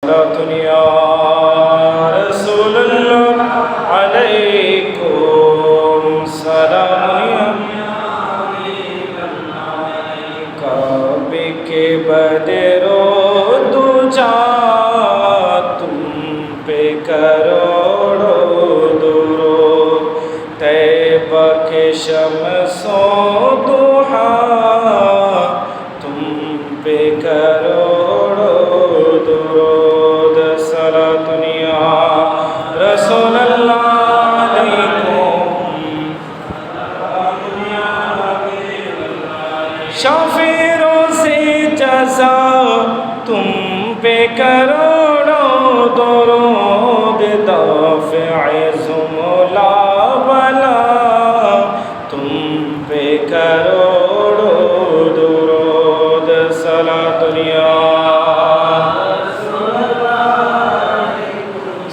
दुनिया रसूलुल्लाह अलैकुम सलाम काबे के बदरो दूजा तुम पे करोड़ों दुरूद तैबा के शम्सो दुहा तुम पे करोड़ों दुरूद सलातुन या रसूलल्लाह अलैकुम शाफिरों से जज़ा तुम पे करोड़ों दुरूद दाफ़िए ज़ुमला वला तुम पे करोड़ों दुरूद सलातुन या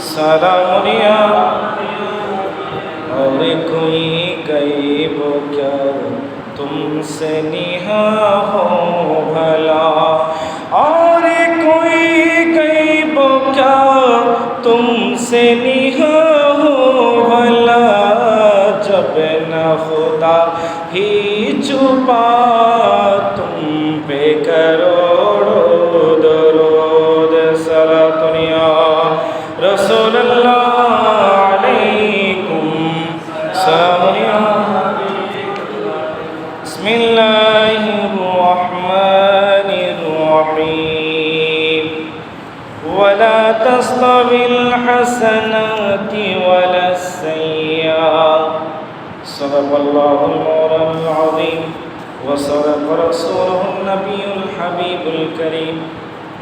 सलामुन या और कोई गैब क्या तुमसे निहा हो भला और कोई गैब क्या तुमसे निहा हो भला जब न खुदा ही छुपा तुम पे करोड़ों दुरूद सलातुन या रसूलल्लाह अलैकुम सलामुन या बिस्मिल्लाहिर्रहमानिर्रहीम वला तस्तविल हसनाति वला सय्य्यात सदक़ल्लाहुल मौलाना अज़ीम व सदक़ रसूलुहुन नबियुल हबीबुल करीम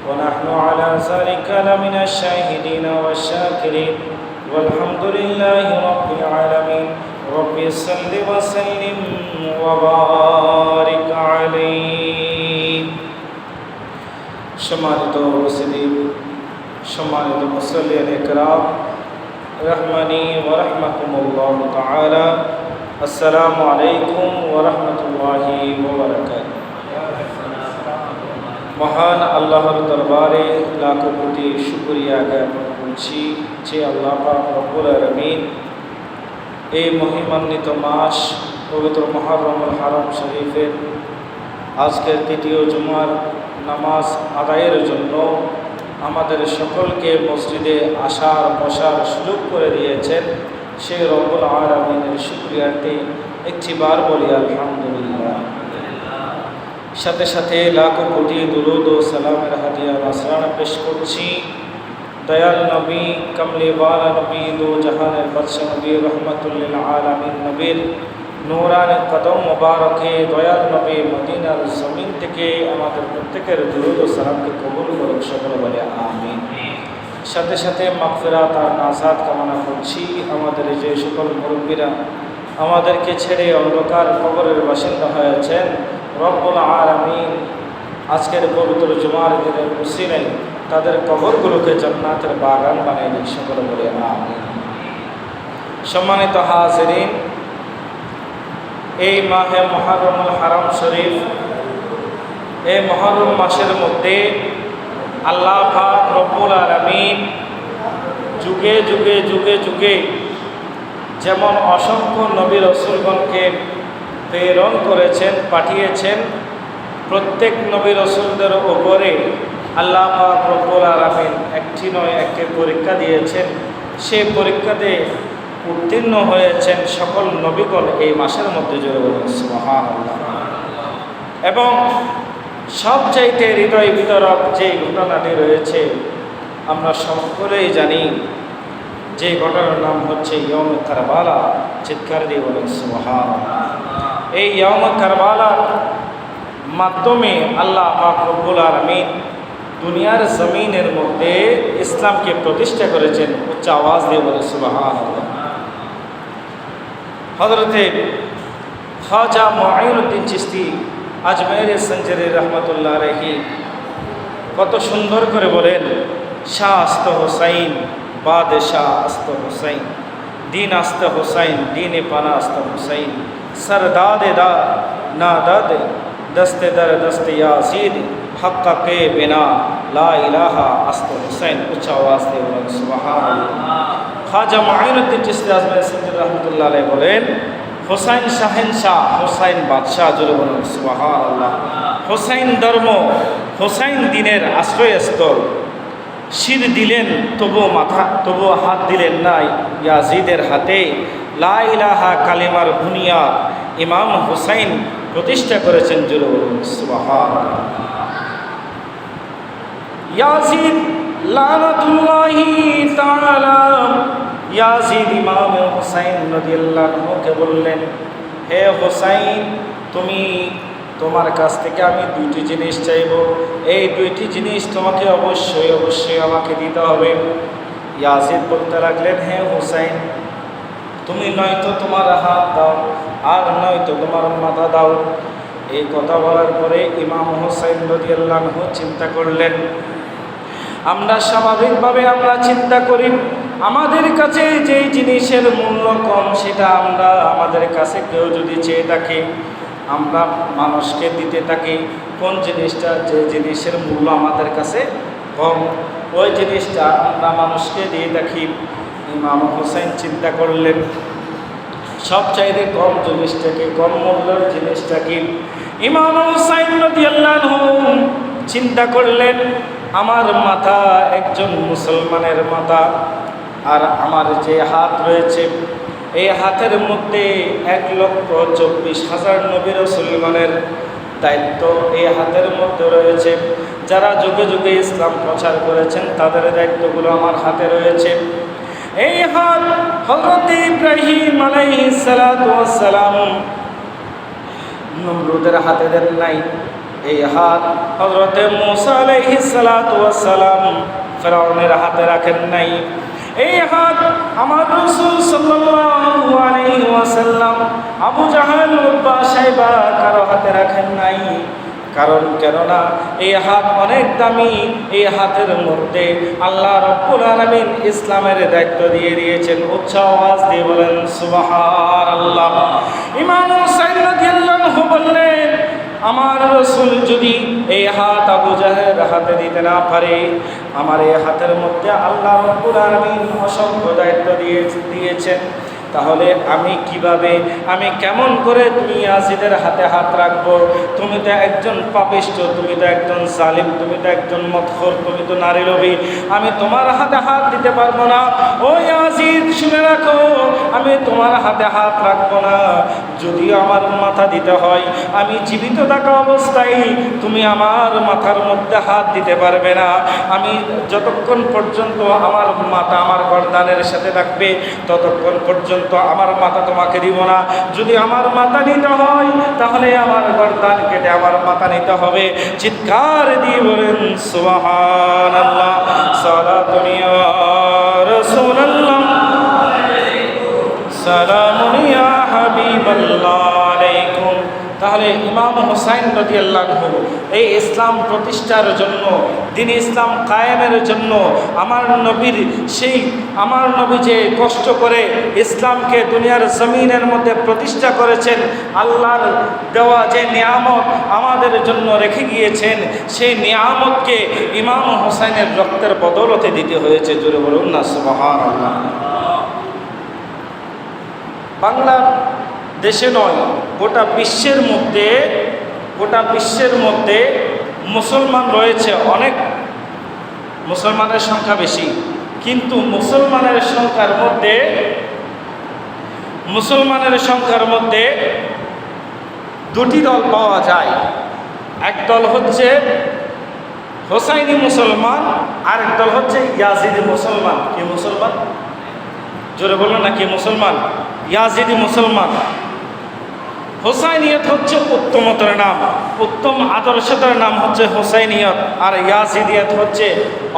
व नहनु अला ज़ालिका लमिनश शाहिदीन वश्शाकिरीन वल्हम्दुलिल्लाहि रब्बिल आलमीन रब्बि सल्लि व सल्लिम व बारिक अलैहि। सम्मानित उपस्थिति, सम्मानित मुसल्लियान किराम रहमानी व रहमकुमुल्लाह ताआला, अस्सलामु अलैकुम व रहमतुल्लाहि व बाराकातुहू। মহান আল্লাহর দরবারে লাখো কোটি শুকরিয়া জ্ঞাপন করছি যে আল্লাহ পাক রব্বুল আলামিন এই মহিমান্বিত মাস পবিত্র মুহররমুল হারাম শরীফের আজকের তৃতীয় জুমার নামাজ আদায়ের জন্য আমাদের সকলকে মসজিদে আসার বসার সুযোগ করে দিয়েছেন। সেই রব্বুল আলামিনের শুকরিয়াতে একটিবার বলি আলহামদুলিল্লাহ। সাথে সাথে লাখো কোটি দুরুদ ও সালামের হাদিয়া নাসরানা পেশ করছি দয়াল নবী কমলিওয়ালা নবী দো জাহানের বাদশা নবী রহমাতুল লিল আলামিন নবীর নূরানি কদম মুবারকে দয়াল নবী মদিনার জমিন থেকে আমাদের প্রত্যেকের দুরুদ ও সালামকে কবুল করুন, সকলে বলে আমিন। সাথে সাথে মাগফিরাত আর নাজাত কামনা করছি আমাদের যে সকল মুরব্বীরা আমাদেরকে ছেড়ে অন্ধকার কবরের বাসিন্দা হয়েছেন, রব্বুল আলামিন আজকের পবিত্র জুমার দিনের উসিলায় তাদের কবরগুলোকে জান্নাতের বাগান বানিয়ে দিন, সকলে বলে আমিন। সম্মানিত হাজিরিন, এই মাহে মুহররমুল হারাম শরীফ, এই মুহররম মাসের মধ্যে আল্লাহ পাক রব্বুল আলামিন যুগে যুগে যুগে যুগে যেমন অসংখ্য নবী রাসূলগণকে প্রেরণ করেছেন, পাঠিয়েছেন, প্রত্যেক নবী রাসূলদের উপরে আল্লাহ পাক রব্বুল আলামিন একটি নয় একটি পরীক্ষা দিয়েছেন। সেই পরীক্ষাতে উত্তীর্ণ হয়েছেন সকল নবীগণ এই মাসের মধ্যে, জোরে বলুন সুবহানাল্লাহ। এবং সবচাইতে হৃদয় বিতরক যে ঘটনাটি রয়েছে আমরা সকলেই জানি, যে ঘটনার নাম হচ্ছে ইয়ৌমে কারবালা। চিৎকার দিয়ে বলেন সুবহানাল্লাহ। এই ইয়ৌমে কারবালার মাধ্যমে আল্লাহ পাক রব্বুল আলামিন দুনিয়ার জমিনের মধ্যে ইসলামকে প্রতিষ্ঠা করেছেন। উচ্চ আওয়াজ দিয়ে বলে সুবহানাল্লাহ। হযরতে খাজা মুঈনুদ্দিন চিশতি আজমের সঞ্জরি রহমতুল্লাহ আলাইহি কত সুন্দর করে বলেন, শাহ আস্ত হোসাইন বাদশাহ আস্ত হোসাইন, দিন আস্ত হোসাইন দিনে পানা আস্ত হোসাইন, সর দাদে দা না দাদে दस्ते दर दस्त याजीद हक्का के बिना ला इलाहा अस्त हुसैन उच्च आवाज দিয়ে বলেন সুবহানাল্লাহ। খাজা মাঈনুদ্দিন চিশতি আজমিরি সিদ্দিক রাহমাতুল্লাহ আলাইহি বলেন হুসাইন শাহেনশাহ, হুসাইন বাদশাহ, জোরে বলেন সুবহানাল্লাহ। হুসাইন ধর্ম, হুসাইন দ্বীনের আশ্রয়স্থল। শির দিলেন তবুও হাত দিলেন না ইয়াজিদের হাতে। লা ইলাহা কালিমার বুনিয়াদ ইমাম হুসাইন প্রতিষ্ঠা করেছেন, জোরে বলুন সুবহানাল্লাহ। ইয়াজিদ লানাতুল্লাহি তাআলা ইয়াজিদ ইমাম হুসাইন রাদিয়াল্লাহু আনহুকে বললেন, হে হুসাইন, তোমার কাছ থেকে আমি দুইটি জিনিস চাইব, এই দুইটি জিনিস তোমাকে অবশ্যই আমাকে দিতে হবে। ইয়াজিদ বলতে লাগলেন, হে হুসাইন, তুমি নয়তো তোমার হাত দাও আর নয়তো তোমার মাথা দাও। এই কথা বলার পরে ইমাম হুসাইন রাদিয়াল্লাহু আনহু চিন্তা করলেন। আমরা স্বাভাবিকভাবে আমরা চিন্তা করি আমাদের কাছে যেই জিনিসের মূল্য কম সেটা আমাদের কাছে কেউ যদি চেয়ে থাকে, আমরা মানুষকে দিতে থাকি কোন জিনিসটা, যে জিনিসের মূল্য আমাদের কাছে কম ওই জিনিসটা আমরা মানুষকে দিয়ে থাকি। ইমাম হুসাইন চিন্তা করলেন সবচাইতে কম জিনিসটাকে, কম মূল্যের জিনিসটাকে। ইমাম হুসাইন রাদিয়াল্লাহু আনহু চিন্তা করলেন, আমার মাথা একজন মুসলমানের মাথা, আর আমার যে হাত রয়েছে এই হাতের মধ্যে 1,24,000 নবী রাসূলগণের দায়িত্ব এই হাতের মধ্যে রয়েছে। যারা যুগে যুগে ইসলাম প্রচার করেছেন তাদের দায়িত্বগুলো আমার হাতে রয়েছে। এই হাত হযরত ইব্রাহিম আলাইহিস সালাতু ওয়াস সালাম নমরুদের হাতে দেন নাই, এই হাত হযরত মূসা আলাইহিস সালাতু ওয়াস সালাম ফিরআউনের হাতে রাখেন নাই। এই হাত আমার রাসূল সাল্লাল্লাহু আলাইহি ওয়াসাল্লাম আবু জাহেল উতবা সাইবা কারো হাতে রাখেন নাই। কারণ কেননা এই হাত অনেক দামি, এই হাতের মধ্যে আল্লাহ রাব্বুল আলামিন ইসলামের দায়িত্ব দিয়ে দিয়েছেন। উচ্চ আওয়াজ দিয়ে বলেন সুবহানাল্লাহ। ইমাম হুসাইন রাদিয়াল্লাহু আনহু বললেন, আমার রাসূল যদি এই হাত আবু জাহেলের হাতে দিতে না পারে, আমার এই হাতের মধ্যে আল্লাহ রাব্বুল আলামিন অসংখ্য দায়িত্ব দিয়েছেন, তাহলে আমি কেমন করে তুমি ইয়াজিদের হাতে হাত রাখবো? তুমি তো একজন পাপিষ্ঠ, তুমি তো একজন জালিম, তুমি তো একজন মদখোর, তুমি তো নারী লোভী, আমি তোমার হাতে হাত দিতে পারবো না। ও ইয়াজিদ শুনে রাখো, আমি তোমার হাতে হাত রাখবো না। যদিও আমার মাথা দিতে হয়, আমি জীবিত থাকা অবস্থায় তুমি আমার মাথার মধ্যে হাত দিতে পারবে না। আমি যতক্ষণ পর্যন্ত আমার মাথা আমার গর্দানের সাথে থাকবে ততক্ষণ পর্যন্ত আমার মাথা তোমাকে দিব না। যদি আমার মাথা নিতে হয় তাহলে আমার গর্দান কেটে আমার মাথা নিতে হবে। চিৎকার দিয়ে বলেন সুবহানাল্লাহ। সালাতুন ইয়া রাসূলুল্লাহ, সালামুন ইয়া হাবিবাল্লাহ আলাইকুম। তাহলে ইমাম হুসাইন রাদিয়াল্লাহু আনহু এই ইসলাম প্রতিষ্ঠার জন্য, দ্বীন ইসলাম কায়েমের জন্য আমার নবী যে কষ্ট করে ইসলামকে দুনিয়ার জমিনের মধ্যে প্রতিষ্ঠা করেছেন, আল্লাহর দেওয়া যে নিয়ামত আমাদের জন্য রেখে গিয়েছেন, সেই নিয়ামতকে ইমাম হুসাইনের রক্তের বদৌলতে দিতে হয়েছে। জোরে বলুন না সুবহানাল্লাহ। বাংলার দেশে নয়, গোটা বিশ্বের মধ্যে মুসলমান রয়েছে অনেক, মুসলমানের সংখ্যা বেশি, কিন্তু মুসলমানের সংখ্যার মধ্যে দুটি দল পাওয়া যায়। এক দল হচ্ছে হোসাইনি মুসলমান, আরেক দল হচ্ছে ইয়াজিদি মুসলমান। কি মুসলমান? জোরে বলুন না, কি মুসলমান? ইয়াজিদি মুসলমান। হোসাইনিয়ত হচ্ছে উত্তমতার নাম, উত্তম আদর্শতার নাম হচ্ছে হোসাইনিয়ত, আর ইয়াজিদিয়ত হচ্ছে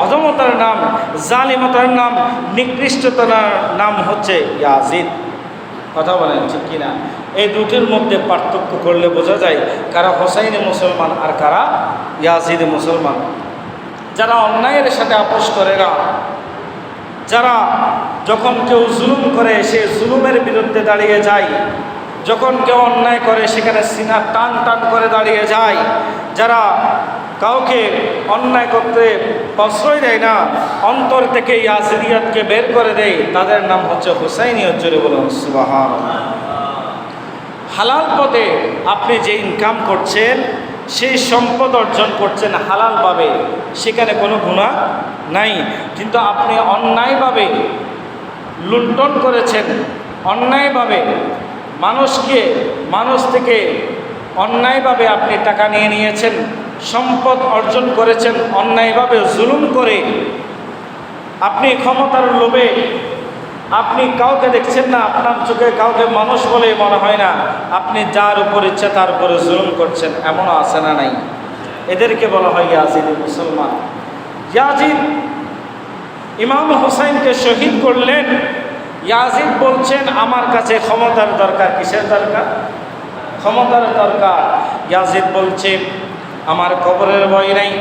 অধমতার নাম, জালিমতার নাম, নিকৃষ্টতার নাম হচ্ছে ইয়াজিদ। কথা বলেন ঠিক কিনা? এই দুটির মধ্যে পার্থক্য করলে বোঝা যায় কারা হোসাইনি মুসলমান আর কারা ইয়াজিদি মুসলমান। যারা অন্যায়ের সাথে আপোষ করে না, যারা যখন কেউ জুলুম করে সে জুলুমের বিরুদ্ধে দাঁড়িয়ে যায়, যখন কেউ অন্যায় করে সেখানে সিনা টান টান করে দাঁড়িয়ে যায়, যারা কাউকে অন্যায় করতে প্রশ্রয় দেয় না, অন্তর থেকে ইয়াজিদিয়াতকে বের করে দেয়, তাদের নাম হচ্ছে হুসাইনিয়ত। জোরে বলুন সুবহানাল্লাহ। হালাল পথে আপনি যে ইনকাম করছেন, সেই সম্পদ অর্জন করছেন হালালভাবে, সেখানে কোনো গুনাহ নাই। কিন্তু আপনি অন্যায়ভাবে লুণ্ঠন করেছেন, অন্যায়ভাবে মানুষ থেকে অন্যায়ভাবে আপনি টাকা নিয়ে নিয়েছেন, সম্পদ অর্জন করেছেন অন্যায়ভাবে জুলুম করে, আপনি ক্ষমতার লোভে আপনি কাউকে দেখছেন না, আপনার চোখে কাউকে মানুষ বলে মনে হয় না, আপনি যার উপর ইচ্ছা তার উপরে জুলুম করছেন, এমনও আছে না নাই? এদেরকে বলা হয় ইয়াজিদি মুসলমান। ইয়াজিদ ইমাম হুসাইনকে শহীদ করলেন। ইয়াজিদ বলছেন আমার কাছে ক্ষমতার দরকার। কিসের দরকার? ক্ষমতার দরকার। ইয়াজিদ বলছে আমার কবরের ভয় নাই,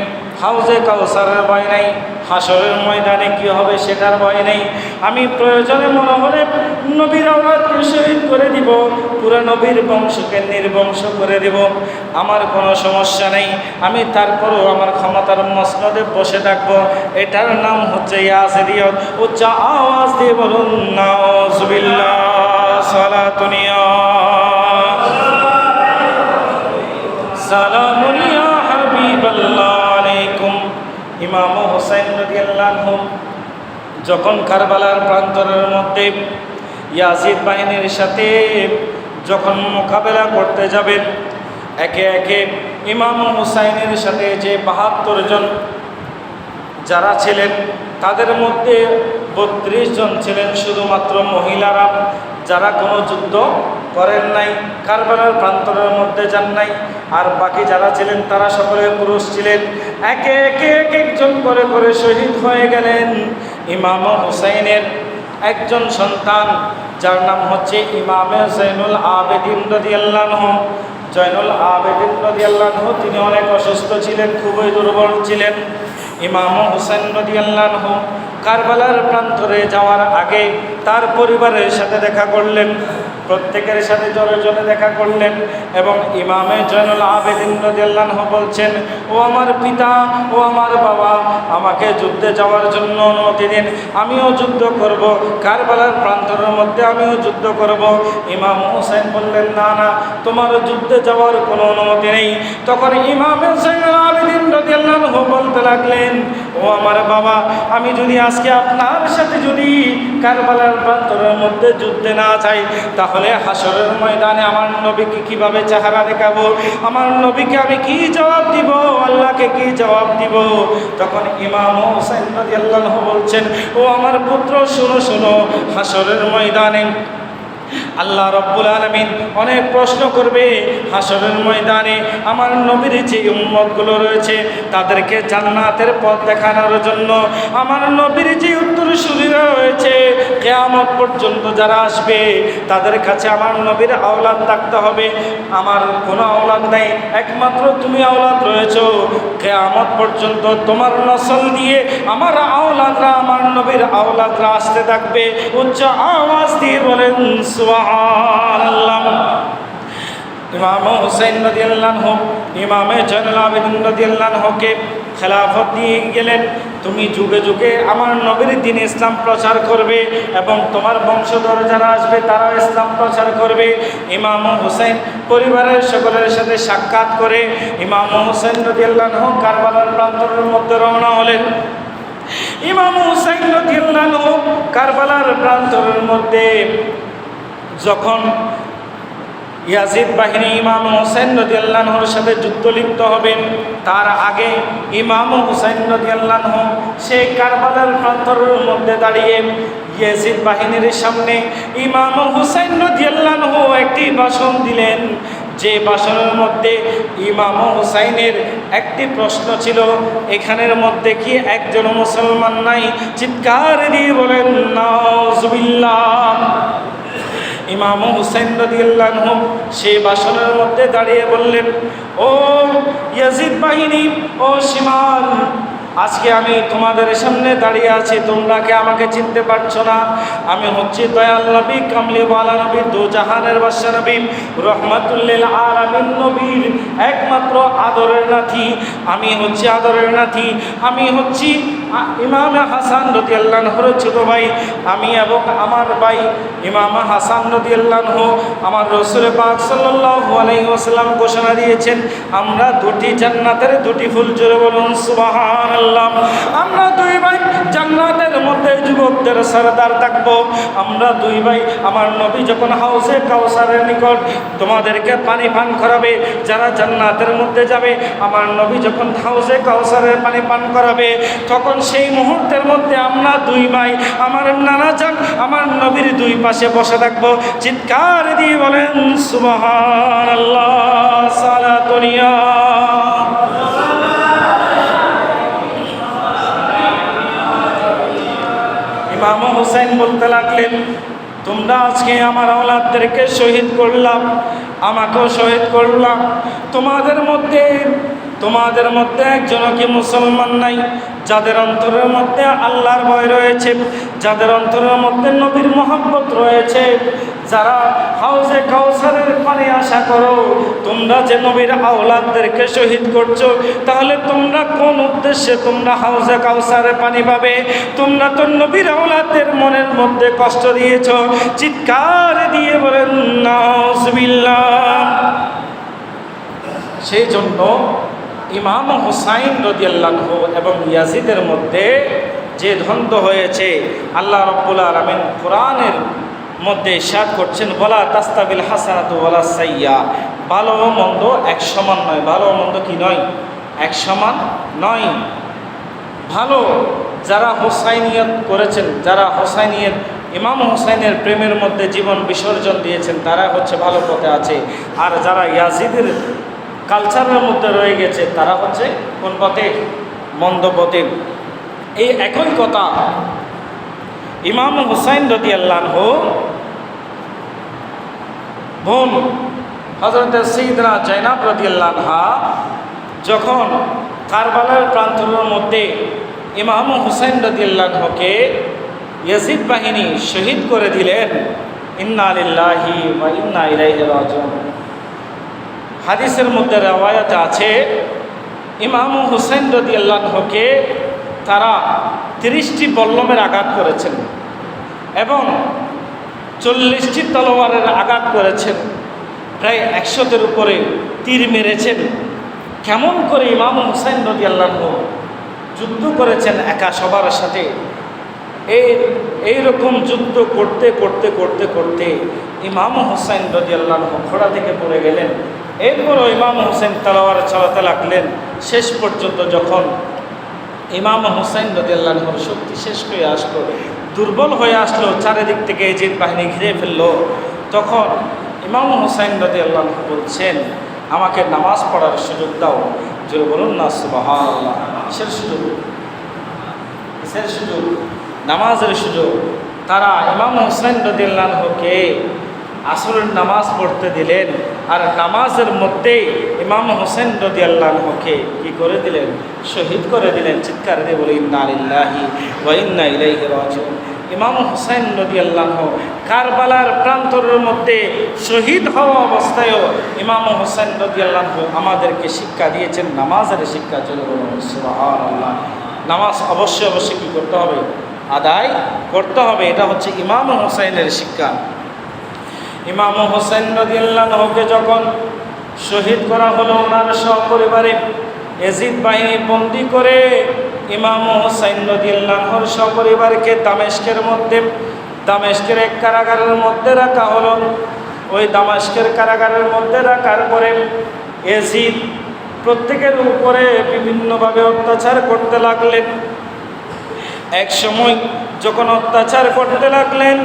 হাউজে কাউসারের ভয় নাই, হাসরের ময়দানে কি হবে সেটার ভয় নেই। আমি প্রয়োজনে মনে হলে নবীর আওলাদকে শহীদ করে দিব, পুরো নবীর বংশকে নির্বংশ করে দিব, আমার কোনো সমস্যা নেই। আমি তারপরও আমার ক্ষমতার মসনদে বসে থাকবো। এটার নাম হচ্ছে ইয়াজিদিয়ত। উচ্চ আওয়াজ দিয়ে বলুন নাউজুবিল্লাহ। সালাতুনিয়া সালামুন ইয়া হাবিবাল্লাহ আলাইকুম। ইমাম হুসাইন রাদিয়াল্লাহু আনহু যখন কারবালার প্রান্তরের মধ্যে ইয়াজিদ বাহিনীর সাথে যখন মোকাবেলা করতে যাবেন, একে একে ইমাম হুসাইনের সাথে যে ৭২ জন যারা ছিলেন, তাদের মধ্যে ৩২ জন ছিলেন শুধুমাত্র মহিলারা, যারা কোনো যুদ্ধ করেন নাই, কারবালার প্রান্তরের মধ্যে যান নাই। আর বাকি যারা ছিলেন তারা সকলে পুরুষ ছিলেন। একে একে এক একজন করে করে শহীদ হয়ে গেলেন। ইমাম হুসাইনের একজন সন্তান, যার নাম হচ্ছে ইমামে জৈনুল আবেদিন রাদিয়াল্লাহু আনহু। জৈনুল আবেদিন রাদিয়াল্লাহু আনহু তিনি অনেক অসুস্থ ছিলেন, খুবই দুর্বল ছিলেন। ইমাম হুসাইন রাদিয়াল্লাহু আনহু কারবালার প্রান্তরে যাওয়ার আগে তার পরিবারের সাথে দেখা করলেন, প্রত্যেকের সাথে জোরে জোরে দেখা করলেন। এবং ইমামে জৈনুল আবেদিন রাদিয়াল্লাহু আনহু বলছেন, ও আমার পিতা, ও আমার বাবা, আমাকে যুদ্ধে যাওয়ার জন্য অনুমতি দিন, আমিও যুদ্ধ করব, কারবালার প্রান্তরের মধ্যে আমিও যুদ্ধ করব। ইমাম হুসাইন বললেন, না না, তোমার যুদ্ধে যাওয়ার কোনো অনুমতি নেই। তখন ইমামে জৈনুল আবেদিন রাদিয়াল্লাহু আনহু বলতে লাগলেন, ও আমার বাবা, আমি যদি আজকে আপনার সাথে যদি কারবালার প্রান্তরের মধ্যে যুদ্ধে না যাই, তাহলে হাসরের ময়দানে আমার নবীকে কিভাবে চেহারা দেখাবো, আমার নবীকে আমি কি জবাব দিব, আল্লাহকে কি জবাব দিব? তখন ইমাম হুসাইন রাদিয়াল্লাহু আনহু বলছেন, ও আমার পুত্র, শোনো শোনো, হাসরের ময়দানে আল্লাহ রব্বুল আলামিন অনেক প্রশ্ন করবে। হাসরের ময়দানে আমার নবীর যে উম্মতগুলো রয়েছে, তাদেরকে জান্নাতের পথ দেখানোর জন্য আমার নবীর যে উত্তরসূরিরা রয়েছে, কিয়ামত পর্যন্ত যারা আসবে, তাদের কাছে আমার নবীর আওলাদ থাকতে হবে। আমার কোনো আওলাদ নাই, একমাত্র তুমি আওলাদ রয়েছো। কিয়ামত পর্যন্ত তোমার নসল দিয়ে আমার আওলাদরা, আমার নবীর আওলাদরা আসতে থাকবে। উচ্চ আওয়াজ দিয়ে বলেন সুবহানাল্লাহ। ইমাম হুসাইন রাদিয়াল্লাহু আনহু ইমামে জৈনুল আবেদিন রাদিয়াল্লাহু আনহুকে খেলাফত দিয়ে গেলেন, তুমি যুগে যুগে আমার নবীর দ্বীন ইসলাম প্রচার করবে এবং তোমার বংশধর যারা আসবে তারাও ইসলাম প্রচার করবে। ইমাম হুসাইন পরিবারের সকলের সাথে সাক্ষাৎ করে ইমাম হুসাইন রাদিয়াল্লাহু আনহু কারবালার প্রান্তরের মধ্যে রওনা হলেন। ইমাম হুসাইন রাদিয়াল্লাহু আনহু কারবালার প্রান্তরের মধ্যে যখন ইয়াজিদ বাহিনী ইমাম হুসাইন রাদিয়াল্লাহু আনহুর সাথে যুদ্ধ লিপ্ত হবেন, তার আগে ইমাম হুসাইন রাদিয়াল্লাহু আনহু সেই কারবালার প্রান্তরের মধ্যে দাঁড়িয়ে ইয়াজিদ বাহিনীর সামনে ইমাম হুসাইন রাদিয়াল্লাহু আনহু একটি ভাষণ দিলেন। যে ভাষণের মধ্যে ইমাম হুসাইনের একটি প্রশ্ন ছিল, এখানের মধ্যে কি একজন মুসলমান নাই? চিৎকার দিয়ে বলেন নাউজুবিল্লাহ। ইমাম হুসাইন রাদিয়াল্লাহু আনহু সেই ভাষণের মধ্যে দাঁড়িয়ে বললেন, ও ইয়াজিদ বাহিনী, ও সীমান, আজকে আমি তোমাদের সামনে দাঁড়িয়ে আছি, তোমরা কি আমাকে চিনতে পারছো না? আমি হচ্ছি দয়াল নবী, কামলিওয়ালা নবী, দু জাহানের বাদশা নবী, রহমাতুল্লিল আলামিন নবীর একমাত্র আদরের নাতি। আমি হচ্ছি আদরের নাতি, আমি হচ্ছি ইমাম হাসান রাদিয়াল্লাহু আনহুর ছোট ভাই। আমি এবং আমার ভাই ইমাম হাসান রাদিয়াল্লাহু আনহু, আমার রাসূল পাক সাল্লাল্লাহু আলাইহি ওয়াসাল্লাম ঘোষণা দিয়েছেন, আমরা দুটি জান্নাতের দুটি ফুল, জোরে বলুন সুবহানাল্লাহ। আমরা দুই ভাই জান্নাতের মধ্যে যুবকদের সরদার থাকব। আমরা দুই ভাই, আমার নবী যখন হাউজে কাউসারের নিকট তোমাদেরকে পানি পান করাবে, যারা জান্নাতের মধ্যে যাবে, আমার নবী যখন হাউজে কাউসারের পানি পান করাবে, তখন সেই মুহূর্তের মধ্যে আমরা দুই ভাই, আমার নানা জান, আমার নবীর দুই পাশে বসে থাকবো। চিৎকার দিয়ে বলেন সুবহানাল্লাহ। সালাতুনিয়া ইমাম হুসাইন বলতে লাগলেন, তোমরা আজকে আমার আওলাদদেরকে শহীদ করলাম, আমাকেও শহীদ করলাম। তোমাদের মধ্যে একজনও কি মুসলমান নাই যাদের অন্তরের মধ্যে আল্লাহর ভয় রয়েছে, যাদের অন্তরের মধ্যে নবীর মহব্বত রয়েছে, যারা হাউজে কাউসারের পানি আশা করো? তোমরা যে নবীর আওলাদদেরকে শহীদ করছো, তাহলে তোমরা কোন উদ্দেশ্যে তোমরা হাউজে কাউসারে পানি পাবে? তোমরা তো নবীর আওলাদদের মনের মধ্যে কষ্ট দিয়েছ। চিৎকার দিয়ে বলেন নাউজুবিল্লাহ। সেই জন্য ইমাম হুসাইন রাদিয়াল্লাহু আনহু এবং ইয়াজিদের মধ্যে যে দ্বন্দ্ব হয়েছে, আল্লাহ রাব্বুল আলামিন কোরআনের মধ্যে ইরশাদ করছেন, ওয়ালা তাস্তাবিল হাসানাতু ওয়ালা সাইয়্যা। ভালো ও মন্দ এক সমান নয়। ভালো ও মন্দ কি নয়? এক সমান নয়। ভালো যারা হুসাইনিয়ত করেছেন, যারা হুসাইনিয়ত ইমাম হুসাইনের প্রেমের মধ্যে জীবন বিসর্জন দিয়েছেন, তারা হচ্ছে ভালো পথে আছে। আর যারা ইয়াজিদের কালচারের মধ্যে রয়ে গেছে, তারা হচ্ছে কোন পথে? মন্দ পথে। এই একই কথা ইমাম হুসাইন রাদিয়াল্লাহু আনহু বোন হযরত সাইয়্যিদনা জায়নাব রাদিয়াল্লাহু আনহা যখন কারবালার প্রান্তরের মধ্যে ইমাম হুসাইন রাদিয়াল্লাহু আনহুকে ইয়াজিদ বাহিনী শহীদ করে দিলেন, ইন্না লিল্লাহি ওয়া ইন্না ইলাইহি রাজিউন। হাদিসের মধ্যে রওয়ায়াত আছে, ইমাম হুসাইন রাদিয়াল্লাহু আনহুকে তারা 30টি বল্লমের আঘাত করেছেন এবং 40টি তলোয়ারের আঘাত করেছেন, প্রায় 100-এর উপরে তীর মেরেছেন। কেমন করে ইমাম হুসাইন রাদিয়াল্লাহু আনহু যুদ্ধ করেছেন একা সবার সাথে। এইরকম যুদ্ধ করতে করতে করতে করতে ইমাম হুসাইন রাদিয়াল্লাহু আনহু ঘোড়া থেকে পড়ে গেলেন। এরপরও ইমাম হুসাইন তলোয়ার চালাতে লাগলেন। শেষ পর্যন্ত যখন ইমাম হুসাইন রাদিয়াল্লাহু আনহুর শক্তি শেষ হয়ে আসলো, দুর্বল হয়ে আসলো, চারিদিক থেকে ইয়াজিদ বাহিনী ঘিরে ফেললো, তখন ইমাম হুসাইন রাদিয়াল্লাহু আনহু বলছেন, আমাকে নামাজ পড়ার সুযোগ দাও। জোরে বলুন না সুবহানাল্লাহ। কিসের সুযোগ? কিসের সুযোগ? নামাজের সুযোগ। তারা ইমাম হুসাইন রাদিয়াল্লাহু আনহুকে আসরের নামাজ পড়তে দিলেন, আর নামাজের মধ্যে ইমাম হুসাইন রাদিয়াল্লাহু আনহুকে কি করে দিলেন? শহীদ করে দিলেন। চিৎকার দিয়ে বলে ইন্না লিল্লাহি ওয়া ইন্না ইলাইহি রাজিউন। ইমাম হুসাইন রাদিয়াল্লাহু আনহু কারবালার প্রান্তরের মধ্যে শহীদ হওয়া অবস্থায়ও ইমাম হুসাইন রাদিয়াল্লাহু আনহু আমাদেরকে শিক্ষা দিয়েছেন, নামাজের শিক্ষা। চলে বলুন সুবহানাল্লাহ। নামাজ অবশ্যই অবশ্যই কী করতে হবে? আদায় করতে হবে। এটা হচ্ছে ইমাম হুসাইনের শিক্ষা। ইমাম হুসাইন রাদিয়াল্লাহু আনহুকে যখন শহীদ করা হলো, ওনার সপরিবারে ইয়াজিদ বাহিনী বন্দি করে ইমাম হুসাইন রাদিয়াল্লাহু আনহুর সপরিবারকে দামেস্কের এক কারাগারের মধ্যে রাখা হলো। ওই দামেস্কের কারাগারের মধ্যে রাখার পরে ইয়াজিদ প্রত্যেকের উপরে বিভিন্নভাবে অত্যাচার করতে লাগলেন। এক সময় যখন অত্যাচার করতে লাগলেন,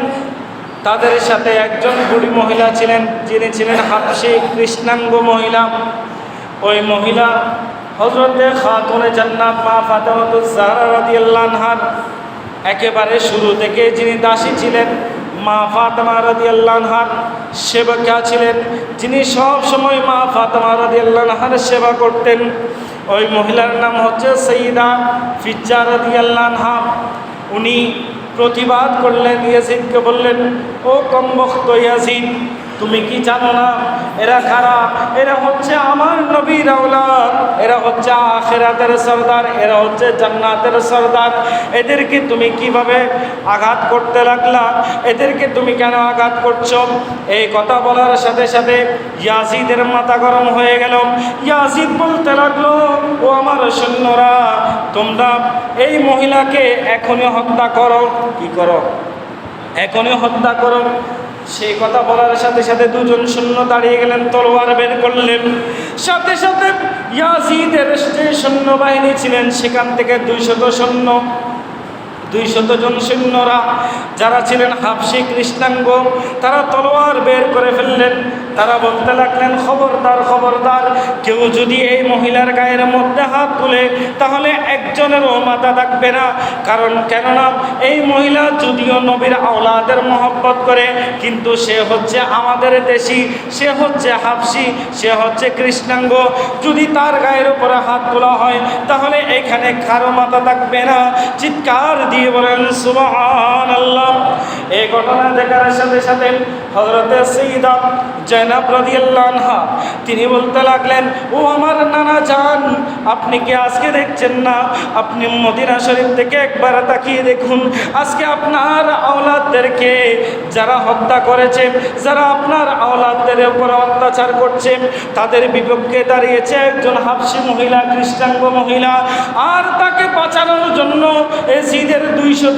তাদের সাথে একজন বুড়ি মহিলা ছিলেন, যিনি ছিলেন হাবশী কৃষ্ণাঙ্গ মহিলা। ওই মহিলা হযরতে খাতুনে জান্নাত মা ফাতেমাতুজ জাহরা রাদিয়াল্লাহু আনহার একেবারে শুরু থেকে যিনি দাসী ছিলেন, মা ফাতেমা রাদিয়াল্লাহু আনহার সেবকা ছিলেন, যিনি সব সময় মা ফাতেমা রাদিয়াল্লাহু আনহার সেবা করতেন। ওই মহিলার নাম হচ্ছে সাইয়্যিদা ফিজ্জা রাদিয়াল্লাহু আনহা। উনি প্রতিবাদ করলেন, ইয়াজিদকে বললেন, ও কমবখ্ত ইয়াজিদ, তুমি কি জানো না এরা কারা? এরা হচ্ছে আমার নবীর আওলাদ, এরা হচ্ছে আখিরাতের সরদার, এরা হচ্ছে জান্নাতের সরদার। এদেরকে তুমি কিভাবে আঘাত করতে লাগলা? এদেরকে তুমি কেন আঘাত করছো? এই কথা বলার সাথে সাথে ইয়াজিদের মাথা গরম হয়ে গেল। ইয়াজিদ বলতে লাগলো, ও আমার সৈন্যরা, তোমরা এই মহিলাকে এখনই হত্যা করো। কি করো? এখনই হত্যা করো। সেই কথা বলার সাথে সাথে দুজন সৈন্য দাঁড়িয়ে গেলেন, তলোয়ার বের করলেন। সাথে সাথে ইয়াজিদের যে সৈন্যবাহিনী ছিলেন সেখান থেকে 200 জন সৈন্যরা যারা ছিলেন হাবশী কৃষ্ণাঙ্গ, তারা তলোয়ার বের করে ফেললেন। তারা বলতে লাগলেন, খবরদার খবরদার, কেউ যদি এই মহিলার গায়ের মধ্যে হাত তুলে তাহলে একজনেরও মাথা থাকবে না। কারণ কেননা এই মহিলা যদিও নবীর আওলাদের মহব্বত করে, কিন্তু সে হচ্ছে আমাদের দেশি, সে হচ্ছে হাবশী, সে হচ্ছে কৃষ্ণাঙ্গ। যদি তার গায়ের উপরে হাত তোলা হয় তাহলে এখানে কারো মাথা থাকবে না। চিৎকার দিয়ে বলেন সুবহানাল্লাহ। এই ঘটনা দেখার সাথে সাথে হযরতে সাইয়্যিদা জায়নাব রাদিয়াল্লাহু আনহা তিনি বলতে লাগলেন, ও আমার নানা জান, আপনি কি আজকে দেখছেন না? আপনি মদিনা শরীফ থেকে একবার তাকিয়ে দেখুন, আজকে আপনার আওলাদদেরকে যারা হত্যা করেছে, যারা আপনার আওলাদদের উপর অত্যাচার করছে, তাদের বিপক্ষে দাঁড়িয়েছে একজন হাবশী মহিলা, কৃষ্ণাঙ্গ মহিলা। আর তাকে বাঁচানোর জন্য এজিদের 200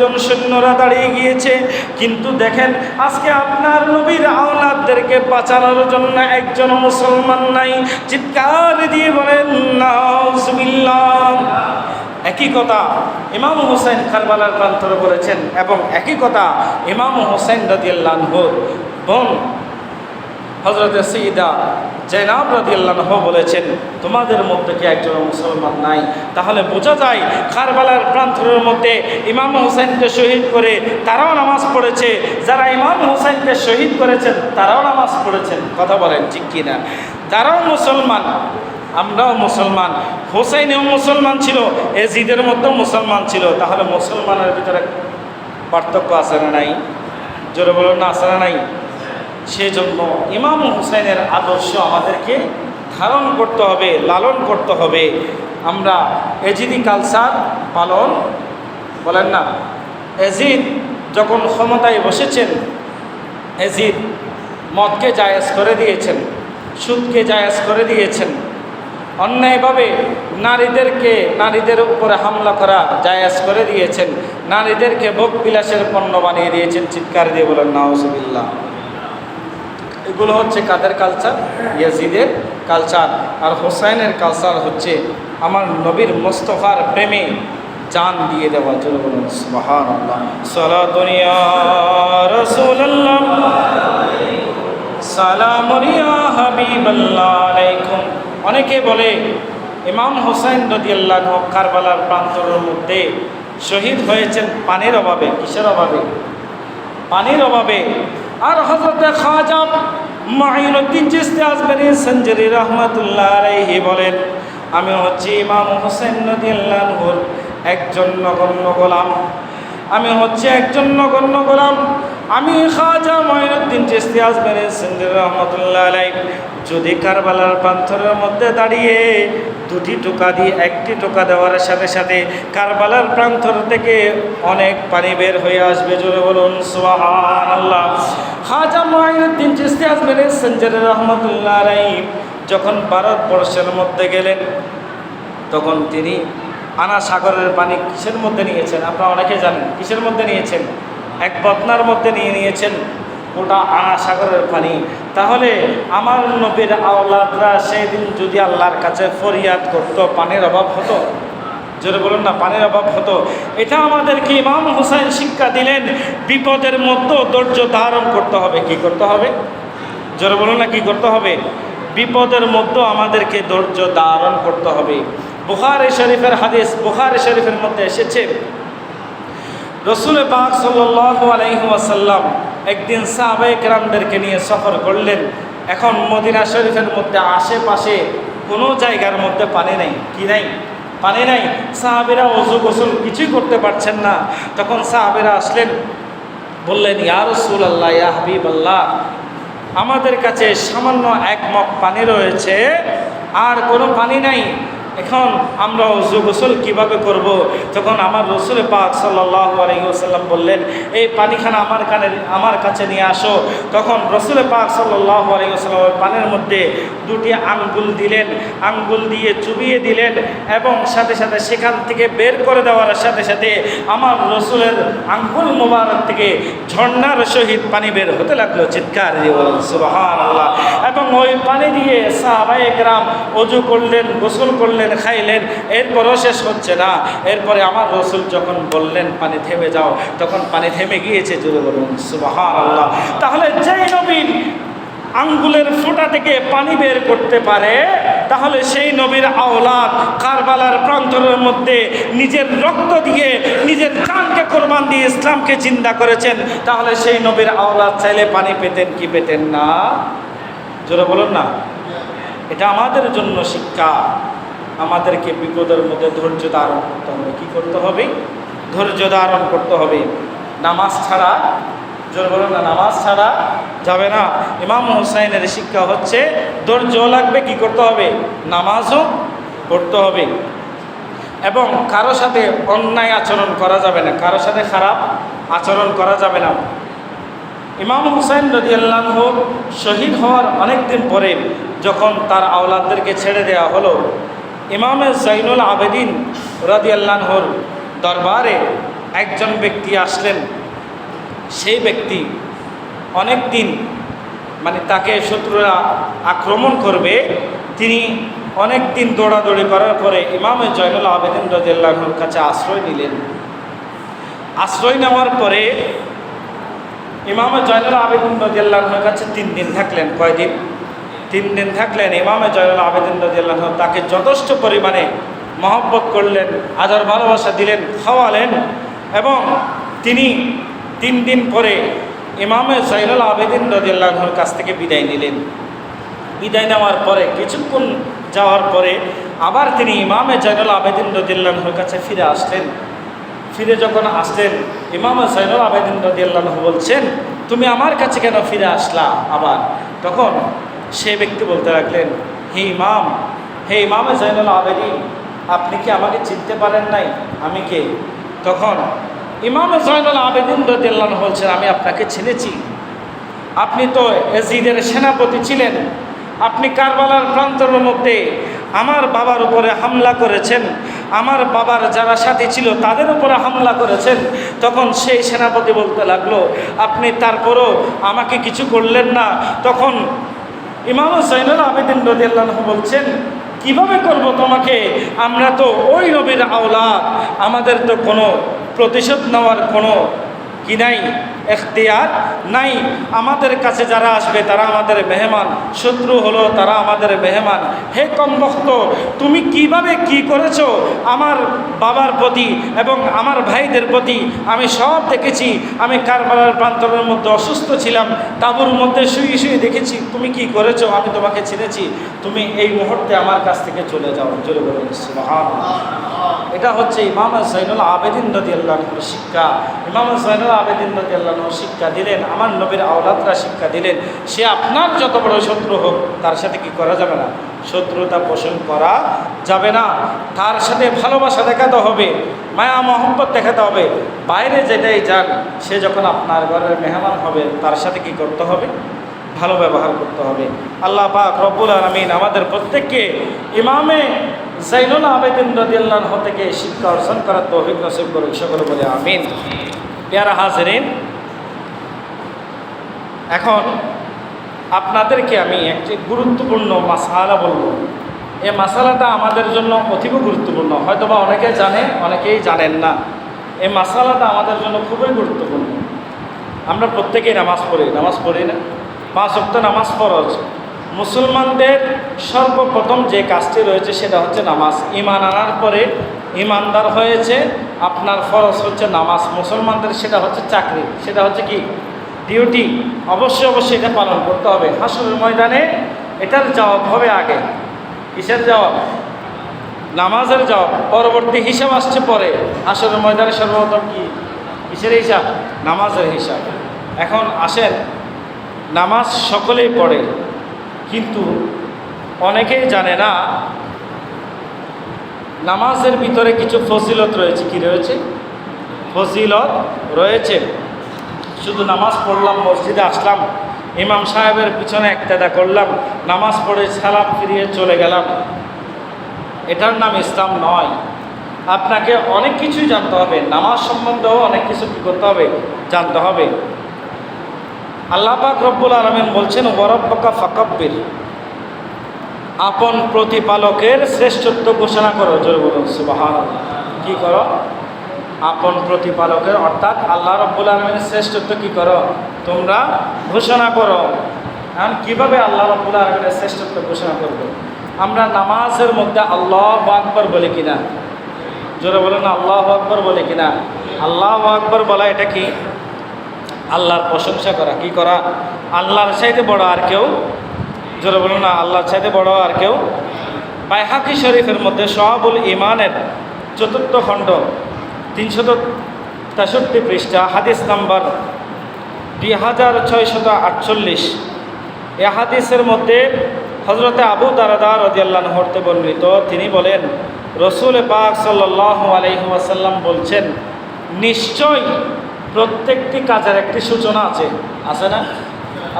জন সৈন্যরা দাঁড়িয়ে গিয়েছে। কিন্তু দেখেন, আজকে আপনার নবীর আওলাদদেরকে বাঁচানোর জন্য একজন মুসলমান নাই। চিৎকার দিয়ে বলেন নাউজুবিল্লাহ। একই কথা ইমাম হুসাইন কারবালার প্রান্তরে বলেছেন, এবং একই কথা ইমাম হুসাইন রাদিয়াল্লাহু আনহুর বোন হযরতে সাইয়্যিদা জায়নাব রাদিয়াল্লাহু আনহা বলেছেন, তোমাদের মধ্যে কি একজন মুসলমান নাই? তাহলে বোঝা যায় কারবালার প্রান্তরের মধ্যে ইমাম হুসাইনকে শহীদ করে তারাও নামাজ পড়েছে, যারা ইমাম হুসাইনকে শহীদ করেছেন তারাও নামাজ পড়েছেন। কথা বলেন ঠিক কিনা? তারাও মুসলমান, আমরাও মুসলমান। হুসাইনও মুসলমান ছিল, এজিদের মধ্যেও মুসলমান ছিল। তাহলে মুসলমানের ভিতরে পার্থক্য আছে না নাই? জোরে বলুন না, আছে না নাই? সেজন্য ইমাম হুসাইনের আদর্শ আমাদেরকে ধারণ করতে হবে, লালন করতে হবে। আমরা এজিদি কালচার পালন, বলেন না, এজিদ যখন ক্ষমতায় বসেছেন, এজিদ মদকে জায়েজ করে দিয়েছেন, সুদকে জায়েজ করে দিয়েছেন, অন্যায়ভাবে নারীদের উপরে হামলা করা জায়েজ করে দিয়েছেন, নারীদেরকে ভোগ বিলাসের পণ্য বানিয়ে দিয়েছেন। চিৎকার দিয়ে বলেন নাউজুবিল্লাহ। এগুলো হচ্ছে কাদের কালচার? ইয়াজিদের কালচার। আর হুসাইনের কালচার হচ্ছে আমার নবীর মুস্তাফার প্রেমে জান দিয়ে দেওয়া। চলো বলুন সুবহানাল্লাহ। সালাতুন ইয়া রাসূলুল্লাহ, সালামুন ইয়া হাবিবাল্লাহ আলাইকুম। অনেকে বলে ইমাম হুসাইন রাদিয়াল্লাহু আনহু কারবালার প্রান্তরের মধ্যে শহীদ হয়েছেন পানির অভাবে। কিসের অভাবে? পানির অভাবে। আর হযরতে খাজা মাঈনুদ্দিন চিশতি আজমিরী সঞ্জরি রাহমাতুল্লাহ আলাইহি বলেন, আমি হচ্ছি ইমাম হুসাইন রাদিয়াল্লাহু আনহুর একজন নগণ্য গোলাম। আমি হচ্ছে একজন নগণ্য গোলাম। আমি খাজা মাঈনুদ্দিন চিশতি আজমিরী সঞ্জরি রাহমাতুল্লাহ আলাইহি যদি কারবালার প্রান্তরের মধ্যে দাঁড়িয়ে দুটি টোকা দিয়ে একটি টোকা দেওয়ার সাথে সাথে কারবালার প্রান্তর থেকে অনেক পানি বের হয়ে আসবে। জোরে বলুন সুবহানাল্লাহ। খাজা মাঈনুদ্দিন চিশতি আজমিরী সঞ্জরি রাহমাতুল্লাহ আলাইহি যখন ভারতবর্ষের মধ্যে গেলেন, তখন তিনি আনা সাগরের পানি কিসের মধ্যে নিয়েছেন? আপনারা অনেকে জানেন কিসের মধ্যে নিয়েছেন? এক বদনার মধ্যে নিয়েছেন ওটা আনা সাগরের পানি। তাহলে আমার নবীর আওলাদরা সেদিন যদি আল্লাহর কাছে ফরিয়াদ করত, পানির অভাব হতো? জোরে বলুন না, পানির অভাব হতো। এটা আমাদেরকে ইমাম হুসাইন শিক্ষা দিলেন, বিপদের মধ্যেও ধৈর্য ধারণ করতে হবে। কি করতে হবে? জোরে বলুন না, কি করতে হবে? বিপদের মধ্যেও আমাদেরকে ধৈর্য ধারণ করতে হবে। বুখারী শরীফের হাদিস, বুখারী শরীফের মধ্যে এসেছে, রসুল পাক সাল্লাল্লাহু আলাইহি ওয়াসাল্লাম একদিন সাহাবায়ে কেরামদেরকে নিয়ে সফর করলেন। এখন মদিনা শরীফের মধ্যে আশেপাশে কোনো জায়গার মধ্যে পানি নেই, কি নাই, পানি নাই। সাহাবীরা ওযু গোসল কিছুই করতে পারছেন না। তখন সাহাবীরা আসলেন, বললেন, ইয়া রাসূলুল্লাহ, ইয়া হাবিবাল্লাহ, আমাদের কাছে সামান্য এক মগ পানি রয়েছে, আর কোনো পানি নাই। এখন আমরা ওযু গোসল কীভাবে করব? তখন আমার রসুল পাক সাল্লাল্লাহু আলাইহি ওয়াসাল্লাম বললেন, এই পানিখানা আমার কাছে নিয়ে আসো। তখন রসুল পাক সাল্লাল্লাহু আলাইহি ওয়াসাল্লাম ওই পানির মধ্যে দুটি আঙ্গুল দিলেন, আঙ্গুল দিয়ে চুবিয়ে দিলেন, এবং সাথে সাথে সেখান থেকে বের করে দেওয়ার সাথে সাথে আমার রসুলের আঙ্গুল মোবারক থেকে ঝর্ণার সহিত পানি বের হতে লাগলো। চিৎকার দিয়ে বলেন সুবহানাল্লাহ। এবং ওই পানি দিয়ে সাহাবায়ে কেরাম ওযু করলেন, গোসল করলেন, খাইলেন। এরপরও শেষ হচ্ছে না। এরপরে আমার রসুল যখন বললেন পানি থেমে যাও, তখন পানি থেমে গিয়েছে। জোরে বলুন সুবহানাল্লাহ। তাহলে যেই নবীর আঙ্গুলের ফোঁটা থেকে পানি বের করতে পারে, তাহলে সেই নবীর আওলাদ কারবালার প্রান্তরের মধ্যে নিজের রক্ত দিয়ে, নিজের জানকে কোরবান দিয়ে ইসলামকে জিন্দা করেছেন। তাহলে সেই নবীর আওলাদ চাইলে পানি পেতেন কি পেতেন না? জোরে বলুন না। এটা আমাদের জন্য শিক্ষা। আমাদেরকে বিপদের মধ্যে ধৈর্য ধারণ করতে হবে। কী করতে হবে? ধৈর্য ধারণ করতে হবে। নামাজ ছাড়া, জোর বলুন না, নামাজ ছাড়া যাবে না। ইমাম হুসাইনের শিক্ষা হচ্ছে ধৈর্য লাগবে, কি করতে হবে? নামাজও পড়তে হবে। এবং কারো সাথে অন্যায় আচরণ করা যাবে না, কারো সাথে খারাপ আচরণ করা যাবে না। ইমাম হুসাইন রাদিয়াল্লাহু আনহু শহীদ হওয়ার অনেক দিন পরে যখন তার আওলাদদেরকে ছেড়ে দেওয়া হলো, ইমামে জাইনুল আবেদিন রাদিয়াল্লাহু আনহুর দরবারে একজন ব্যক্তি আসলেন। সেই ব্যক্তি অনেক দিন, মানে তাকে শত্রুরা আক্রমণ করবে, তিনি অনেক দিন দৌড়াদৌড়ি করার পরে ইমামে জাইনুল আবেদিন রাদিয়াল্লাহু আনহুর কাছে আশ্রয় নিলেন। আশ্রয় নেওয়ার পরে ইমামে জাইনুল আবেদিন রাদিয়াল্লাহু আনহুর কাছে 3 দিন থাকলেন। কয়দিন? 3 দিন থাকলেন। ইমামে জাইনুল আবেদিন রাদিয়াল্লাহু আনহু তাকে যথেষ্ট পরিমাণে মহব্বত করলেন, আদর ভালোবাসা দিলেন, খাওয়ালেন। এবং তিনি 3 দিন পরে ইমামে জাইনুল আবেদিন রাদিয়াল্লাহু আনহুর কাছ থেকে বিদায় নিলেন। বিদায় নেওয়ার পরে কিছুক্ষণ যাওয়ার পরে আবার তিনি ইমামে জাইনুল আবেদিন রাদিয়াল্লাহু আনহুর কাছে ফিরে আসলেন। ফিরে যখন আসলেন, ইমামে জাইনুল আবেদিন রাদিয়াল্লাহু আনহু বলছেন, তুমি আমার কাছে কেন ফিরে আসলা আবার? তখন সে ব্যক্তি বলতে লাগলেন, হে ইমাম, হে ইমামে জাইনুল আবেদিন, আপনি কি আমাকে চিনতে পারেন নাই? আমি কে? তখন ইমামে জাইনুল আবেদিন রাদিয়াল্লাহু আনহু বলছেন, আমি আপনাকে চিনেছি। আপনি তো ইয়াজিদের সেনাপতি ছিলেন। আপনি কারবালার প্রান্তরের মধ্যে আমার বাবার উপরে হামলা করেছেন, আমার বাবার যারা সাথী ছিল তাদের উপরে হামলা করেছেন। তখন সেই সেনাপতি বলতে লাগলো, আপনি তারপরও আমাকে কিছু করলেন না। তখন ইমাম জাইনুল আবেদিন রাদিয়াল্লাহু আনহু বলছেন, কিভাবে করব তোমাকে? আমরা তো ওই নবীর আওলাদ, আমাদের তো কোনো প্রতিশোধ নেওয়ার কোনো কি নাই, এখতিয়ার নাই। আমাদের কাছে যারা আসবে তারা আমাদের মেহমান, শত্রু হলো তারা আমাদের মেহমান। হে কমবখ্ত, তুমি কিভাবে কি করেছো আমার বাবার প্রতি এবং আমার ভাইদের প্রতি আমি সব দেখেছি। আমি কারবালার প্রান্তরের মধ্যে অসুস্থ ছিলাম, তাঁবুর মধ্যে শুয়ে শুয়ে দেখেছি তুমি কি করেছো, আমি তোমাকে চিনেছি। তুমি এই মুহূর্তে আমার কাছ থেকে চলে যাও। জোরে বলুন সুবহানাল্লাহ। এটা হচ্ছে ইমাম জাইনুল আবেদিন রাদিয়াল্লাহু আনহুর শিক্ষা। ইমাম জাইনুল আবেদিন রাদিয়াল্লাহু আনহু শিক্ষা দিলেন, আমার নবীর আওলাদরা শিক্ষা দিলেন, সে আপনার যত বড় শত্রু হোক তার সাথে কি করা যাবে না? শত্রুতা পোষণ করা যাবে না। তার সাথে ভালোবাসা দেখাতে হবে, মায়া মহব্বত দেখাতে হবে। বাইরে যেটাই যান, সে যখন আপনার ঘরের মেহমান হবে তার সাথে কি করতে হবে? ভালো ব্যবহার করতে হবে। আল্লাহ পাক রব্বুল আলামিন আমাদের প্রত্যেককে ইমামে জাইনুল আবেদিন রাদিয়াল্লাহু আনহু থেকে শিক্ষা অর্জন করার তৌফিক নসিব করুন, সকলে বলে আমিন। প্যারা হাজরিন, এখন আপনাদেরকে আমি একটি গুরুত্বপূর্ণ মাসালা বলব। এই মাসালাটা আমাদের জন্য অতীব গুরুত্বপূর্ণ। হয়তোবা অনেকে জানে, অনেকেই জানেন না। এই মাসালাটা আমাদের জন্য খুবই গুরুত্বপূর্ণ। আমরা প্রত্যেকেই নামাজ পড়ি না? 5 ওয়াক্ত নামাজ ফরজ। মুসলমানদের সর্বপ্রথম যে কাজটি রয়েছে সেটা হচ্ছে নামাজ। ঈমান আনার পরে ঈমানদার হয়েছে, আপনার ফরজ হচ্ছে নামাজ, মুসলমানদের সেটা হচ্ছে চাকরি, সেটা হচ্ছে কি ডিউটি, অবশ্যই অবশ্যই এটা পালন করতে হবে। হাসরের ময়দানে এটার জবাব হবে আগে। কিসের জবাব? নামাজের জবাব। পরবর্তী হিসাব আসছে পরে। হাসরের ময়দানে সর্বপ্রথম কি কিসের হিসাব? নামাজের হিসাব। এখন আসেন, নামাজ সকলেই পড়ে, কিন্তু অনেকেই জানে না নামাজের ভিতরে কিছু ফজিলত রয়েছে। কি রয়েছে? ফজিলত রয়েছে। শুধু নামাজ পড়লাম, মসজিদে আসলাম, ইমাম সাহেবের পিছনে একতেদা করলাম, নামাজ পড়ে সালাম ফিরিয়ে চলে গেলাম, এটার নাম ইসলাম নয়। আপনাকে অনেক কিছুই জানতে হবে, নামাজ সম্বন্ধেও অনেক কিছু কী করতে হবে? জানতে হবে। আল্লাহ পাক রব্বুল আলামিন বলছেন, ওয়ারাব্বাকা ফাকাব্বির, আপন প্রতিপালকের শ্রেষ্ঠত্ব ঘোষণা করো। জোরে বলুন সুবহানাল্লাহ। কি করো? আপন প্রতিপালকের, অর্থাৎ আল্লাহ রাব্বুল আলামিনের শ্রেষ্ঠত্ব কি করো? তোমরা ঘোষণা করো। এখন কীভাবে আল্লাহ রাব্বুল আলামিনের শ্রেষ্ঠত্ব ঘোষণা করবে? আমরা নামাজের মধ্যে আল্লাহু আকবার বলি কিনা? জোরে বলুন আল্লাহু আকবার বলি কিনা? আল্লাহু আকবার বলা এটা কি? আল্লাহর প্রশংসা করা। কি করা? আল্লাহর চাইতে বড় আর কেউ, জোরে বলুন না, আল্লাহর চাইতে বড় আর কেউ। বাইহাকি শরীফের মধ্যে শুআবুল ঈমানের ৪র্থ খণ্ড ৩৬৩ পৃষ্ঠা, হাদিস নাম্বার 2648, এ হাদিসের মধ্যে হযরতে আবু দারদা রাদিয়াল্লাহু আনহু হতে বর্ণিত, তিনি বলেন, রাসূল পাক সাল্লাল্লাহু আলাইহি ওয়াসাল্লাম বলছেন, নিশ্চয় প্রত্যেকটি কাজের একটি সূচনা আছে। আছে না?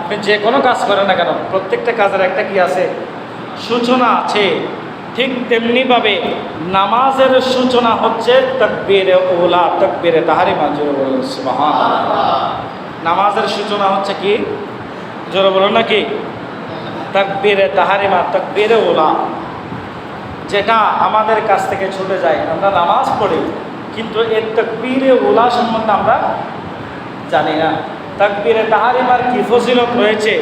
আপনি যে কোনো কাজ করেন না কেন, প্রত্যেকটা কাজের একটা কি আছে? সূচনা আছে। ঠিক তেমনিভাবে নামাজের সূচনা হচ্ছে তাকবীরে উলা, তাকবীরে তাহরিমা। জোরে বলুন সুবহানাল্লাহ। নামাজের সূচনা হচ্ছে কি? জোরে বলুন না কি? তাকবীরে তাহরিমা, তাকবীরে উলা। যেটা আমাদের কাছ থেকে ছুটে যায়, আমরা নামাজ পড়ি কিন্তু এর তাকবীরে উলা সম্বন্ধে আমরা জানি না। তাকবীরে তাহরিমার কি ফজিলত রয়েছে?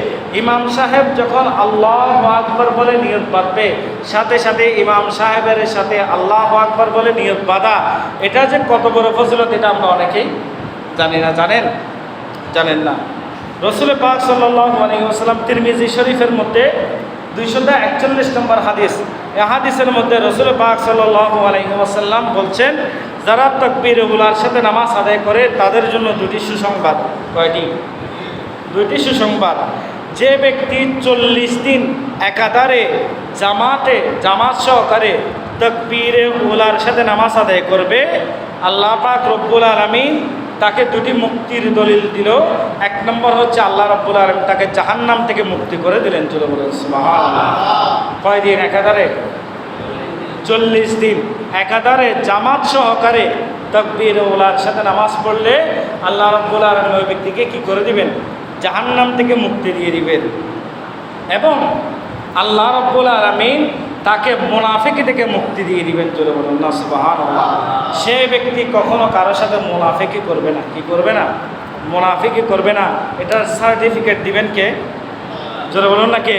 ইমাম সাহেব যখন আল্লাহু আকবার বলে নিয়ত বাঁধবে, সাথে সাথে ইমাম সাহেবের সাথে আল্লাহু আকবার বলে নিয়ত বাঁধা, এটা যে কত বড় ফজিলত, এটা আমরা অনেকেই জানি না। জানেন? জানেন না। রাসূল পাক সাল্লাল্লাহু আলাইহি ওয়াসাল্লাম তিরমিজি শরীফের মধ্যে 241 নম্বর হাদিস, এই হাদিসের মধ্যে রাসূল পাক সাল্লাল্লাহু আলাইহি ওয়াসাল্লাম বলছেন, যারা তাকবীরে উলার সাথে নামাজ আদায় করে তাদের জন্য দুটি সুসংবাদ। কয়টি? দুইটি সুসংবাদ। যে ব্যক্তি 40 দিন একাধারে জামাত সহকারে তাকবীরে উলার সাথে নামাজ আদায় করবে, আল্লাহ পাক রব্বুল আলামিন তাকে দুটি মুক্তির দলিল দিল। এক নম্বর হচ্ছে আল্লাহ রাব্বুল আলামিন তাকে জাহান্নাম থেকে মুক্তি করে দিলেন। চলে বলেন সুবহানাল্লাহ। কয় দিন একাধারে? 40 দিন একাধারে জামাত সহকারে তাকবীরে উলার সাথে নামাজ পড়লে আল্লাহ রাব্বুল আলামিন ওই ব্যক্তিকে কি করে দিবেন? জাহান্নাম থেকে মুক্তি দিয়ে দিবেন। এবং আল্লাহ রাব্বুল আলামিন তাকে মুনাফিকি থেকে মুক্তি দিয়ে দিবেন। চলে বলুন না সুবহানাল্লাহ। সে ব্যক্তি কখনো কারোর সাথে মুনাফিকি করবে না। কি করবে না? মুনাফিকি করবে না। এটার সার্টিফিকেট দিবেন কে? জোরে বলুন না কে?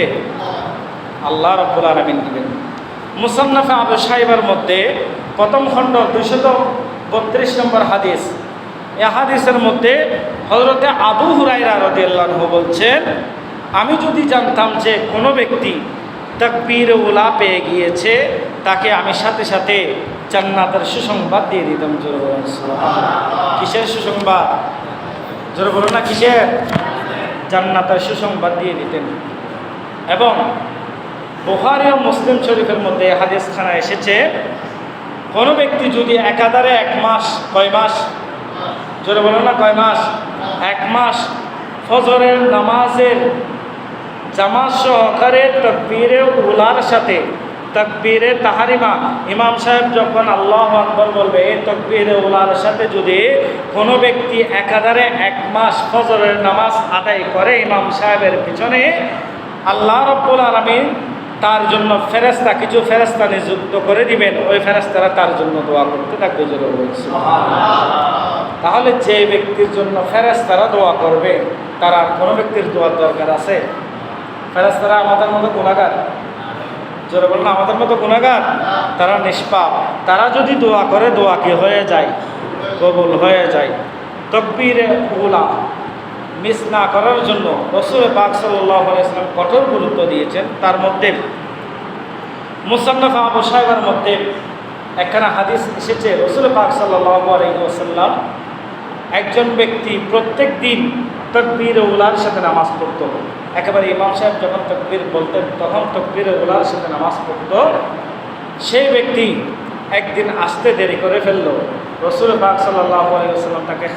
আল্লাহ রাব্বুল আলামিন দিবেন। মুসান্নাফে আবু শাইবার মধ্যে প্রথম খণ্ড 232 নম্বর হাদিস, এই হাদিসের মধ্যে হযরতে আবু হুরায়রা রাদিয়াল্লাহু আনহু বলছেন, আমি যদি জানতাম যে কোনো ব্যক্তি তাকবীরে উলা পেয়ে গিয়েছে, তাকে আমি সাথে সাথে জান্নাতের সুসংবাদ দিয়ে দিতাম। জোরে বলুন সুবহানাল্লাহ। কিসের সুসংবাদ? জোরে বলুন না কিসের? জান্নাতের সুসংবাদ দিয়ে দিতেন। এবং বুখারী ও মুসলিম শরীফের মধ্যে হাদিস খানা এসেছে, কোনো ব্যক্তি যদি একাধারে 1 মাস, কয় মাস? জোরে বলুন না কয় মাস? 1 মাস ফজরের নামাজের জামাত সহকারে তাকবীরে উলার সাথে তাকবীরে তাহরিমা, ইমাম সাহেব যখন আল্লাহু আকবার বলবে, এই তাকবীরে উলার সাথে যদি কোনো ব্যক্তি একাধারে 1 মাস ফজরের নামাজ আদায় করে ইমাম সাহেবের পিছনে, আল্লাহ রাব্বুল আলামিন তার জন্য ফেরেশতা, কিছু ফেরেশতা নিযুক্ত করে দিবেন। ওই ফেরেশতারা তার জন্য দোয়া করতে থাকবে। জোরে বলুন সুবহানাল্লাহ। তাহলে যে ব্যক্তির জন্য ফেরেশতারা দোয়া করবে, তার আর কোনো ব্যক্তির দোয়ার দরকার আছে? ফেরেশতারা আমাদের মতো গুনাহগার? জোরে বলুন আমাদের মতো গুনাহগার? তারা নিষ্পাপ। তারা যদি দোয়া করে, দোয়া কি হয়ে যায়? কবুল হয়ে যায়। তাকবীরে উলা মিস না করার জন্য রাসূল পাক সাল্লাল্লাহু আলাইহি ওয়াসাল্লাম কঠোর গুরুত্ব দিয়েছেন। তার মধ্যে মুসান্নাফ আবু শায়বার মধ্যে একখানা হাদিস এসেছে, রাসূল পাক সাল্লাল্লাহু আলাইহি ওয়াসাল্লাম একজন ব্যক্তি প্রত্যেক দিন তাকবীরে উলার সাথে নামাজ পড়তো। একেবারে ইমাম সাহেব যখন তাকবীর বলতেন তখন তাকবীরে উলার সাথে নামাজ পড়তো। সেই ব্যক্তি একদিন আসতে দেরি করে ফেলল। রাসূল পাক সাল্লাল্লাহু আলাইহি ওয়াসাল্লাম তাকে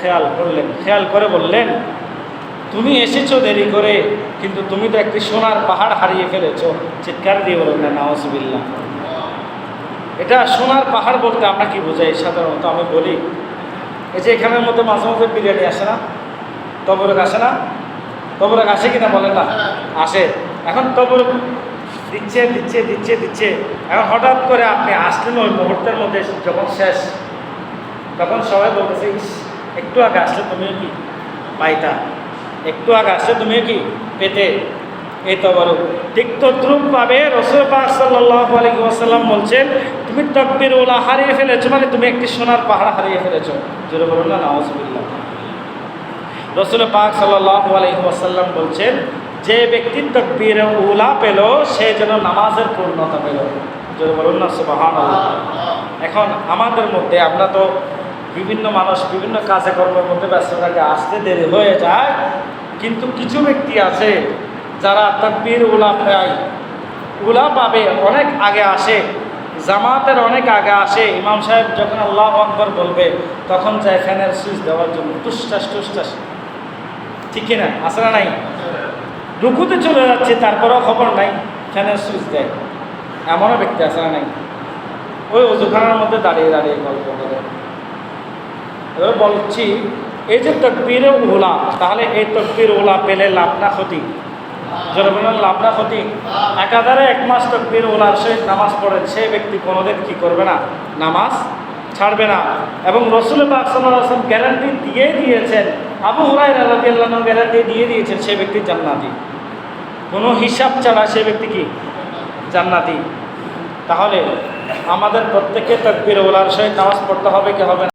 খেয়াল করে বললেন, তুমি এসেছো দেরি করে, কিন্তু তুমি তো একটি সোনার পাহাড় হারিয়ে ফেলেছো। চিৎকার দিয়ে বললেন না নাউজুবিল্লাহ। এটা সোনার পাহাড় বলতে আমরা কি বোঝাই? সাধারণত আমি বলি, এই যে এখানের মধ্যে মাঝে মাঝে বিরিয়ানি আসে না, তবরক আসে না, তবরক আসে কিনা বলেন না? আসে। এখন তবরক দিচ্ছে দিচ্ছে দিচ্ছে দিচ্ছে, এখন হঠাৎ করে আপনি আসলেন, ওই মুহূর্তের মধ্যে যখন শেষ, তখন সবাই বলতেছে, একটু আগে আসলে তুমিও কি পাইতা, একটু আগে আসলে তুমিও কি পেতে। এই তবরক ঠিক তদ্রূপভাবে রাসূল পাক সাল্লাল্লাহু আলাইহি ওয়াসাল্লাম বলছেন, তুমি তাকবীর উলা হারিয়ে ফেলেছো, মানে তুমি একটি সোনার পাহাড় হারিয়ে ফেলেছো। জোরে বলুন না নাউজুবিল্লাহ। রাসূল পাক সাল্লাল্লাহু আলাইহি ওয়াসাল্লাম বলছেন, যে ব্যক্তি তাকবীর উলা পেল সে যেন নামাজের পূর্ণতা পেল। জোরে বলুন না সুবহানাল্লাহ। এখন আমাদের মধ্যে আমরা তো বিভিন্ন মানুষ বিভিন্ন কাজে কর্মের মধ্যে ব্যস্ত থাকে, আসতে দেরি হয়ে যায়, কিন্তু কিছু ব্যক্তি আছে যারা তাকবীর উলা পাবে অনেক আগে আসে, জামাতের অনেক আগে আসে। ইমাম সাহেব যখন আল্লাহু আকবার বলবে তখন যায় ফ্যানের সুইচ দেওয়ার জন্য, টুসটাস টুসটাস, ঠিক কিনা? আছে না নাই? রুকুতে চলে যাচ্ছে তারপরেও খবর নাই, ফ্যানের সুইচ দেয়। এমনও ব্যক্তি আছে না নাই? ওই ওযুখানার মধ্যে দাঁড়িয়ে দাঁড়িয়ে গল্প করে। এবার বলছি, এই যে তাকবীরে উলা, তাহলে এই তাকবীর উলা পেলে লাভ না ক্ষতি? যারা বলেন লাভ না ক্ষতি? একাধারে 1 মাস তাকবীর উলার সহিত নামাজ পড়েন, সেই ব্যক্তি কোনোদিন কি করবে না? নামাজ ছাড়বে না। এবং রাসূল পাক সাল্লাল্লাহু আলাইহি ওয়াসাল্লাম গ্যারান্টি দিয়ে দিয়েছেন, আবু হুরায়রা রাদিয়াল্লাহু আনহু গ্যারান্টি দিয়ে দিয়েছেন, সেই ব্যক্তি জান্নাতি। কোনো হিসাব ছাড়া সেই ব্যক্তি কি জান্নাতি। তাহলে আমাদের প্রত্যেককে তাকবীর উলার সহিত নামাজ পড়তে হবে কি হবে না?